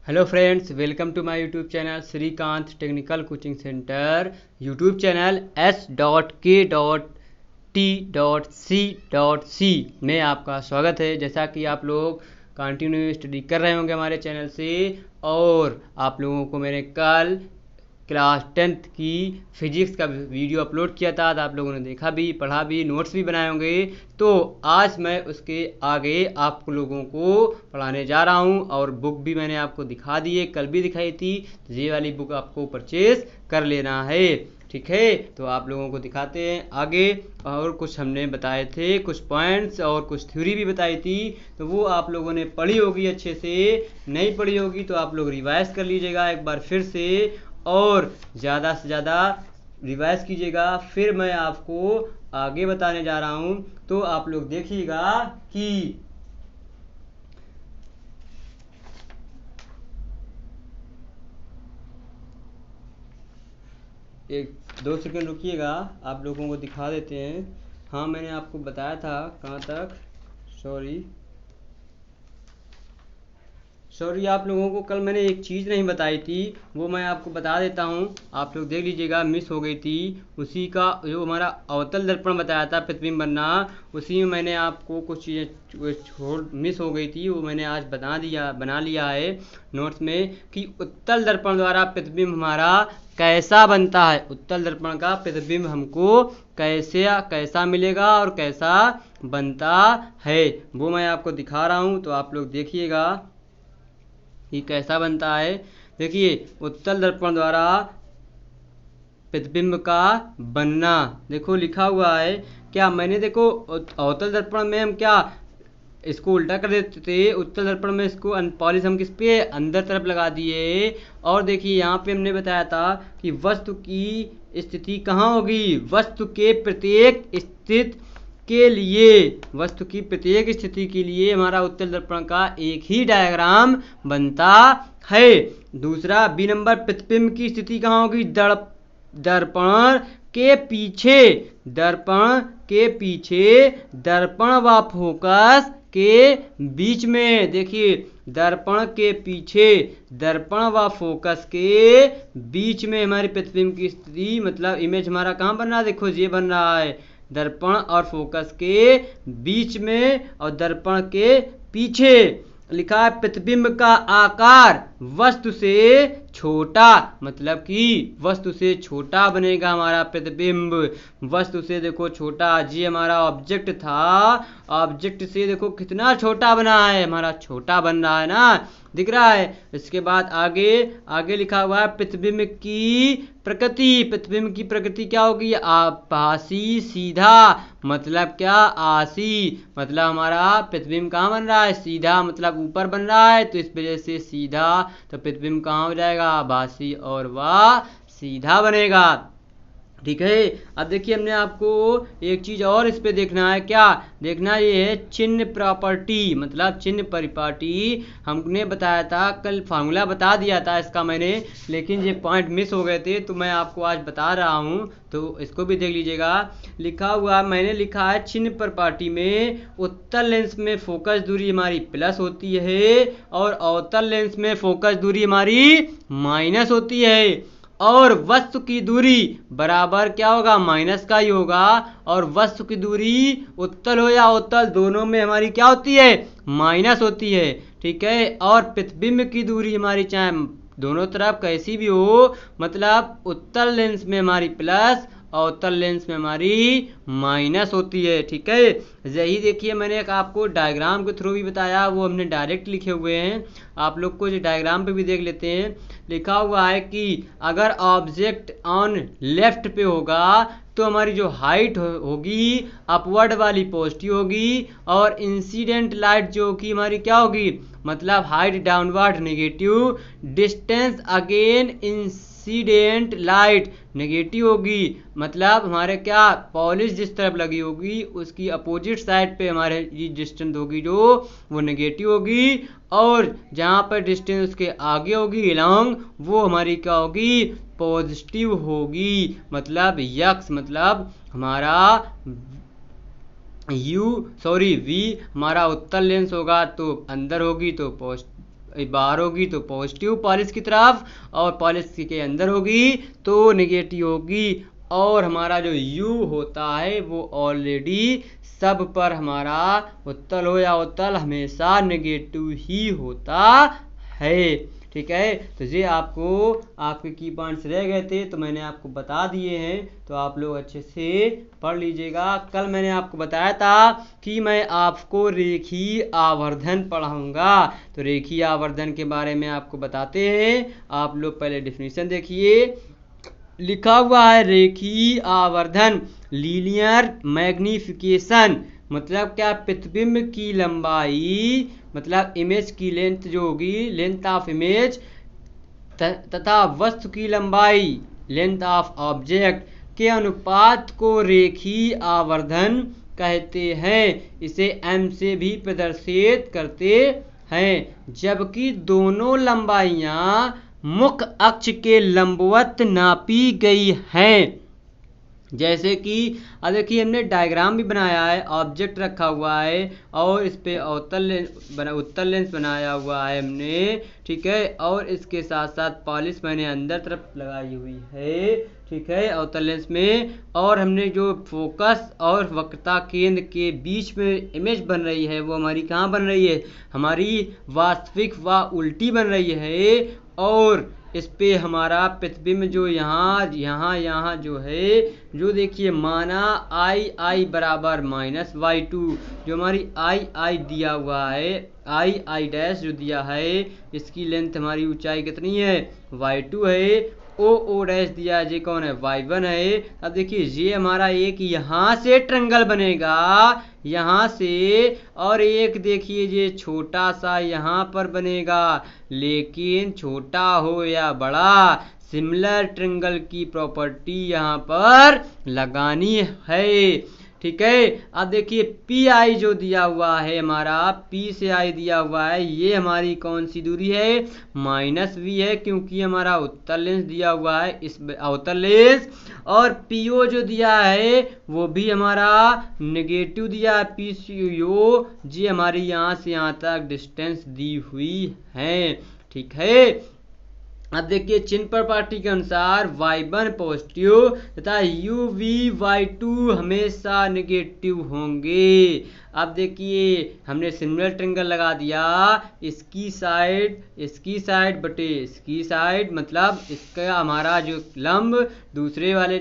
Hello friends, welcome to my YouTube channel Shrikant technical coaching centre. YouTube channel s.k.t.c.c में आपका स्वागत है। जैसा कि आप लोग कंटिन्यू स्टडी कर रहे होंगे हमारे चैनल से, और आप लोगों को मैंने कल क्लास 10th की फिजिक्स का वीडियो अपलोड किया था, तो आप लोगों ने देखा भी, पढ़ा भी, नोट्स भी बनाए होंगे। तो आज मैं उसके आगे आप लोगों को पढ़ाने जा रहा हूं, और बुक भी मैंने आपको दिखा दी है, कल भी दिखाई थी। तो ये वाली बुक आपको परचेज कर लेना है, ठीक है। तो आप लोगों को दिखाते हैं आगे। और कुछ हमने बताए थे, कुछ पॉइंट्स और कुछ थ्योरी भी बताई थी, तो वो आप लोगों ने पढ़ी होगी अच्छे से। नहीं पढ़ी होगी तो आप लोग रिवाइज कर लीजिएगा एक बार फिर से, और ज़्यादा से ज़्यादा रिवाइज कीजिएगा। फिर मैं आपको आगे बताने जा रहा हूँ, तो आप लोग देखिएगा कि एक 2 सेकंड रुकिएगा, आप लोगों को दिखा देते हैं। हाँ, मैंने आपको बताया था कहाँ तक, सॉरी, आप लोगों को कल मैंने एक चीज़ नहीं बताई थी, वो मैं आपको बता देता हूँ। आप लोग देख लीजिएगा, मिस हो गई थी। उसी का जो हमारा अवतल दर्पण बताया था प्रतिबिंब बनना, उसी में मैंने आपको कुछ चीज़ें छोड़ मिस हो गई थी, वो मैंने आज बना लिया है नोट्स में, कि उत्तल दर्पण द्वारा प्रतिबिंब हमारा कैसा बनता है। उत्तल दर्पण का प्रतिबिंब हमको कैसा मिलेगा और कैसा बनता है, वो मैं आपको दिखा रहा हूँ। तो आप लोग देखिएगा ये कैसा बनता है। देखिए, उत्तल दर्पण द्वारा प्रतिबिंब का बनना, देखो लिखा हुआ है क्या, मैंने देखो अवतल दर्पण में हम क्या इसको उल्टा कर देते थे, उत्तल दर्पण में इसको पॉलिश हम किस पे अंदर तरफ लगा दिए। और देखिए यहाँ पे हमने बताया था कि वस्तु की स्थिति कहाँ होगी, वस्तु के प्रत्येक स्थिति के लिए, वस्तु की प्रत्येक स्थिति के लिए हमारा उत्तल दर्पण का एक ही डायग्राम बनता है। दूसरा बी नंबर, प्रतिबिंब की स्थिति कहाँ होगी, दर्पण के पीछे, दर्पण के पीछे, दर्पण व फोकस के बीच में। देखिए, दर्पण के पीछे, दर्पण व फोकस के बीच में हमारी प्रतिबिंब की स्थिति, मतलब इमेज हमारा कहाँ बन रहा है, देखो ये बन रहा है दर्पण और फोकस के बीच में, और दर्पण के पीछे लिखा है प्रतिबिंब का आकार वस्तु से छोटा, मतलब कि वस्तु से छोटा बनेगा हमारा प्रतिबिंब। वस्तु से देखो छोटा, जी हमारा ऑब्जेक्ट था, ऑब्जेक्ट से देखो कितना छोटा बना है, हमारा छोटा बन रहा है ना, दिख रहा है। इसके बाद आगे आगे लिखा हुआ है प्रतिबिंब की प्रकृति। प्रतिबिंब की प्रकृति क्या होगी, आभासी सीधा, मतलब क्या, आसी, मतलब हमारा प्रतिबिंब कहाँ बन रहा है, सीधा, मतलब ऊपर बन रहा है, तो इस वजह से सीधा, तो प्रतिबिंब कहाँ हो जाएगा, आभासी, और वह सीधा बनेगा, ठीक है। अब देखिए, हमने आपको एक चीज और इस पे देखना है, क्या देखना, ये है चिन्ह प्रॉपर्टी, मतलब चिन्ह परिपाटी। हमने बताया था कल, फार्मूला बता दिया था इसका मैंने, लेकिन ये पॉइंट मिस हो गए थे, तो मैं आपको आज बता रहा हूँ, तो इसको भी देख लीजिएगा। लिखा हुआ, मैंने लिखा है चिन्ह परिपाटी में उत्तल लेंस में फोकस दूरी हमारी प्लस होती है, और अवतल लेंस में फोकस दूरी हमारी माइनस होती है, और वस्तु की दूरी बराबर क्या होगा, माइनस का ही होगा। और वस्तु की दूरी उत्तल हो या अवतल, दोनों में हमारी क्या होती है, माइनस होती है, ठीक है। और प्रतिबिंब की दूरी हमारी चाहे दोनों तरफ कैसी भी हो, मतलब उत्तल लेंस में हमारी प्लस, अवतल लेंस में हमारी माइनस होती है, ठीक है। यही देखिए, मैंने एक आपको डायग्राम के थ्रू भी बताया, वो हमने डायरेक्ट लिखे हुए हैं, आप लोग को जो डायग्राम पे भी देख लेते हैं। लिखा हुआ है कि अगर ऑब्जेक्ट ऑन लेफ्ट पे होगा तो हमारी जो हाइट होगी अपवर्ड वाली पॉजिटिव होगी, और इंसिडेंट लाइट जो कि हमारी क्या होगी, मतलब height downward negative, distance again incident light negative होगी, मतलब हमारे क्या पॉलिश जिस तरफ लगी होगी उसकी अपोजिट साइड पे हमारे डिस्टेंस होगी जो वो नेगेटिव होगी, और जहाँ पर डिस्टेंस उसके आगे होगी लॉन्ग, वो हमारी क्या होगी, पॉजिटिव होगी, मतलब यक्स, मतलब हमारा वी हमारा उत्तल लेंस होगा तो अंदर होगी तो बाहर होगी तो पॉजिटिव पॉलिश की तरफ, और पॉलिश के अंदर होगी तो नेगेटिव होगी। और हमारा जो U होता है वो ऑलरेडी सब पर हमारा उत्तल हो या अवतल हमेशा नेगेटिव ही होता है। ठीक है, तो ये आपको आपके की पॉइंट्स रह गए थे तो मैंने आपको बता दिए हैं, तो आप लोग अच्छे से पढ़ लीजिएगा। कल मैंने आपको बताया था कि मैं आपको रेखीय आवर्धन पढ़ाऊंगा, तो रेखीय आवर्धन के बारे में आपको बताते हैं। आप लोग पहले डिफिनीशन देखिए, लिखा हुआ है रेखीय आवर्धन लीनियर मैग्निफिकेशन, मतलब क्या, प्रतिबिंब की लंबाई मतलब इमेज की लेंथ जो होगी, लेंथ ऑफ इमेज, तथा वस्तु की लंबाई लेंथ ऑफ ऑब्जेक्ट के अनुपात को रेखीय आवर्धन कहते हैं। इसे m से भी प्रदर्शित करते हैं, जबकि दोनों लंबाइयां मुख्य अक्ष के लंबवत नापी गई हैं। जैसे कि अब देखिए हमने डायग्राम भी बनाया है, ऑब्जेक्ट रखा हुआ है और इस पे उत्तल लेंस बनाया हुआ है हमने, ठीक है, और इसके साथ साथ पॉलिश मैंने अंदर तरफ लगाई हुई है, ठीक है, अवतल लेंस में। और हमने जो फोकस और वक्रता केंद्र के बीच में इमेज बन रही है वो हमारी कहाँ बन रही है, हमारी वास्तविक व उल्टी बन रही है। और इस पे हमारा प्रतिबिंब जो यहाँ जो है, जो देखिए माना आई बराबर -y2, जो हमारी आई दिया हुआ है, आई डैश जो दिया है, इसकी लेंथ हमारी ऊंचाई कितनी है, y2 है। ओ डैश दिया है, ये कौन है, y1 है। अब देखिए ये हमारा एक यहाँ से ट्रायंगल बनेगा, यहाँ से, और एक देखिए ये छोटा सा यहाँ पर बनेगा, लेकिन छोटा हो या बड़ा सिमिलर ट्रायंगल की प्रॉपर्टी यहाँ पर लगानी है। ठीक है, अब देखिए पी आई जो दिया हुआ है हमारा, P से I दिया हुआ है, ये हमारी कौन सी दूरी है, -v है, क्योंकि हमारा उत्तल लेंस दिया हुआ है, इस अवतल लेंस। और PO जो दिया है वो भी हमारा नेगेटिव दिया है, PCO जी हमारी यहाँ से यहाँ तक डिस्टेंस दी हुई है। ठीक है, अब देखिए चिन्ह प्रॉपर्टी के अनुसार y1 पॉजिटिव तथा y2 हमेशा नेगेटिव होंगे। अब देखिए हमने सिमिलर ट्रायंगल लगा दिया, इसकी साइड बटे इसकी साइड, मतलब इसका हमारा जो लंब दूसरे वाले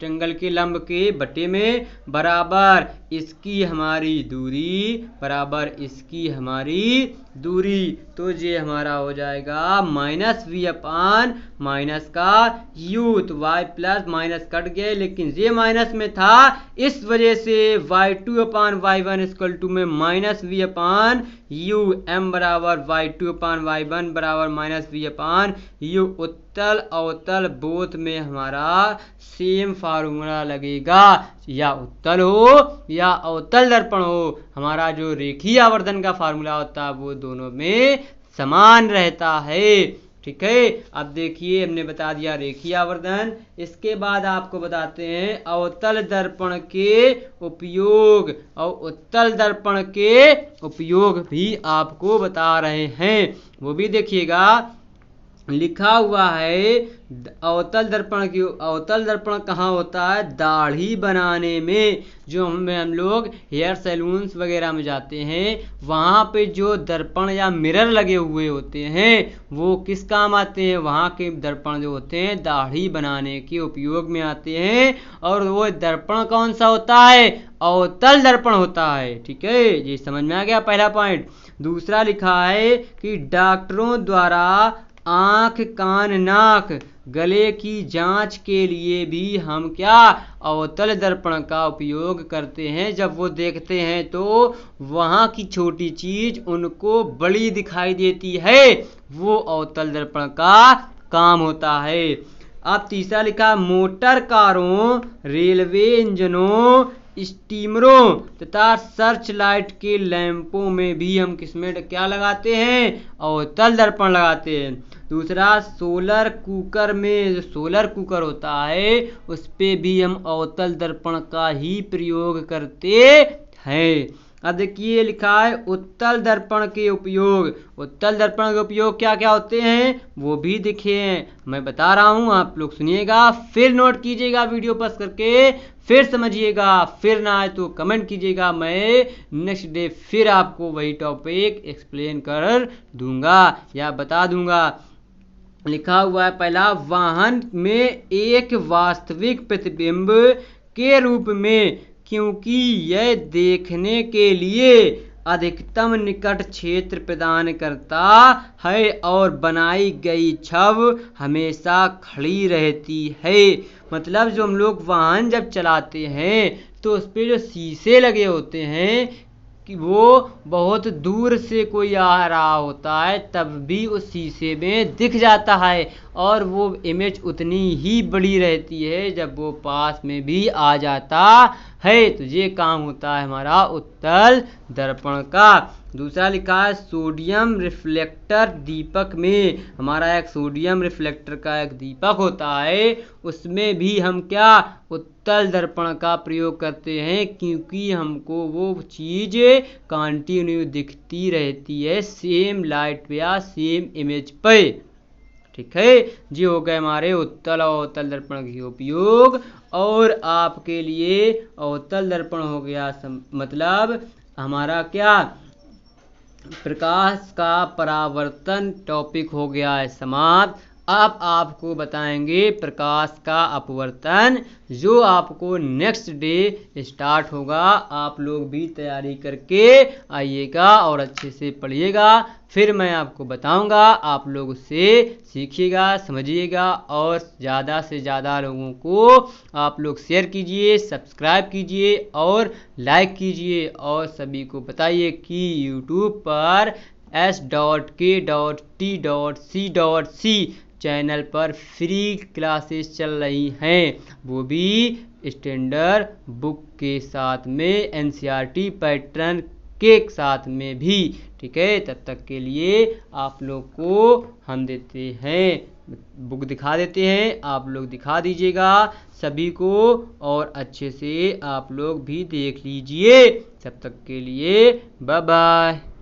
ट्रायंगल के लंब के बटे में बराबर इसकी हमारी दूरी बराबर इसकी हमारी दूरी, तो ये हमारा हो जाएगा -v अपान माइनस का u, तो y प्लस माइनस कट गए, लेकिन ये माइनस में था, इस वजह से y2 upon y1 equal to में -v अपान u, m बराबर y2 अपान y1 बराबर -v अपान u। उत्तल अवतल बोथ में हमारा सेम फार्मूला लगेगा, या उत्तल हो या अवतल दर्पण हो, हमारा जो रेखीय आवर्धन का फार्मूला होता है वो दोनों में समान रहता है। ठीक है, अब देखिए हमने बता दिया रेखीय आवर्धन, इसके बाद आपको बताते हैं अवतल दर्पण के उपयोग, और उत्तल दर्पण के उपयोग भी आपको बता रहे हैं, वो भी देखिएगा। लिखा हुआ है अवतल दर्पण कहाँ होता है, दाढ़ी बनाने में, जो हम लोग हेयर सैलून्स वगैरह में जाते हैं, वहाँ पे जो दर्पण या मिरर लगे हुए होते हैं वो किस काम आते हैं, वहाँ के दर्पण जो होते हैं दाढ़ी बनाने के उपयोग में आते हैं। और वो दर्पण कौन सा होता है, अवतल दर्पण होता है। ठीक है, ये समझ में आ गया पहला पॉइंट। दूसरा लिखा है कि डॉक्टरों द्वारा आंख कान नाक गले की जांच के लिए भी हम क्या, अवतल दर्पण का उपयोग करते हैं। जब वो देखते हैं तो वहाँ की छोटी चीज उनको बड़ी दिखाई देती है, वो अवतल दर्पण का काम होता है। अब तीसरा लिखा, मोटर कारों, रेलवे इंजनों, स्टीमरों तथा सर्च लाइट के लैंपों में भी हम किसमें क्या लगाते हैं, अवतल दर्पण लगाते हैं। दूसरा सोलर कुकर में, जो सोलर कुकर होता है उस पे भी हम अवतल दर्पण का ही प्रयोग करते हैं। अब देखिए लिखा है उत्तल दर्पण के उपयोग। उत्तल दर्पण के उपयोग क्या क्या होते हैं वो भी दिखे हैं, मैं बता रहा हूं, आप लोग सुनिएगा, फिर नोट कीजिएगा, वीडियो पॉज करके फिर समझिएगा, फिर ना आए तो कमेंट कीजिएगा, मैं नेक्स्ट डे फिर आपको वही टॉपिक एक्सप्लेन कर दूंगा या बता दूंगा। लिखा हुआ है पहला, वाहन में एक वास्तविक प्रतिबिंब के रूप में, क्योंकि यह देखने के लिए अधिकतम निकट क्षेत्र प्रदान करता है और बनाई गई छवि हमेशा खड़ी रहती है। मतलब जो हम लोग वाहन जब चलाते हैं तो उस पर जो शीशे लगे होते हैं कि वो बहुत दूर से कोई आ रहा होता है तब भी उस शीशे में दिख जाता है और वो इमेज उतनी ही बड़ी रहती है जब वो पास में भी आ जाता है। तो ये काम होता है हमारा उत्तल दर्पण का। दूसरा लिखा है सोडियम रिफ्लेक्टर दीपक में, हमारा एक सोडियम रिफ्लेक्टर का एक दीपक होता है, उसमें भी हम क्या उत्तल दर्पण का प्रयोग करते हैं, क्योंकि हमको वो चीज कंटिन्यू दिखती रहती है सेम लाइट या सेम इमेज पे। ठीक है जी, हो गए हमारे उत्तल और अवतल दर्पण के उपयोग। और आपके लिए अवतल दर्पण हो गया मतलब हमारा क्या प्रकाश का परावर्तन टॉपिक हो गया है समाप्त। अब आपको बताएंगे प्रकाश का अपवर्तन, जो आपको नेक्स्ट डे स्टार्ट होगा। आप लोग भी तैयारी करके आइएगा और अच्छे से पढ़िएगा, फिर मैं आपको बताऊंगा, आप लोग उससे सीखिएगा, समझिएगा और ज़्यादा से ज़्यादा लोगों को आप लोग शेयर कीजिए, सब्सक्राइब कीजिए और लाइक कीजिए और सभी को बताइए कि यूट्यूब पर s.k.t.c चैनल पर फ्री क्लासेस चल रही हैं, वो भी स्टैंडर्ड बुक के साथ में, एनसीईआरटी पैटर्न के साथ में भी। ठीक है, तब तक के लिए आप लोग को हम देते हैं, बुक दिखा देते हैं, आप लोग दिखा दीजिएगा सभी को और अच्छे से आप लोग भी देख लीजिए। तब तक के लिए बाय बाय।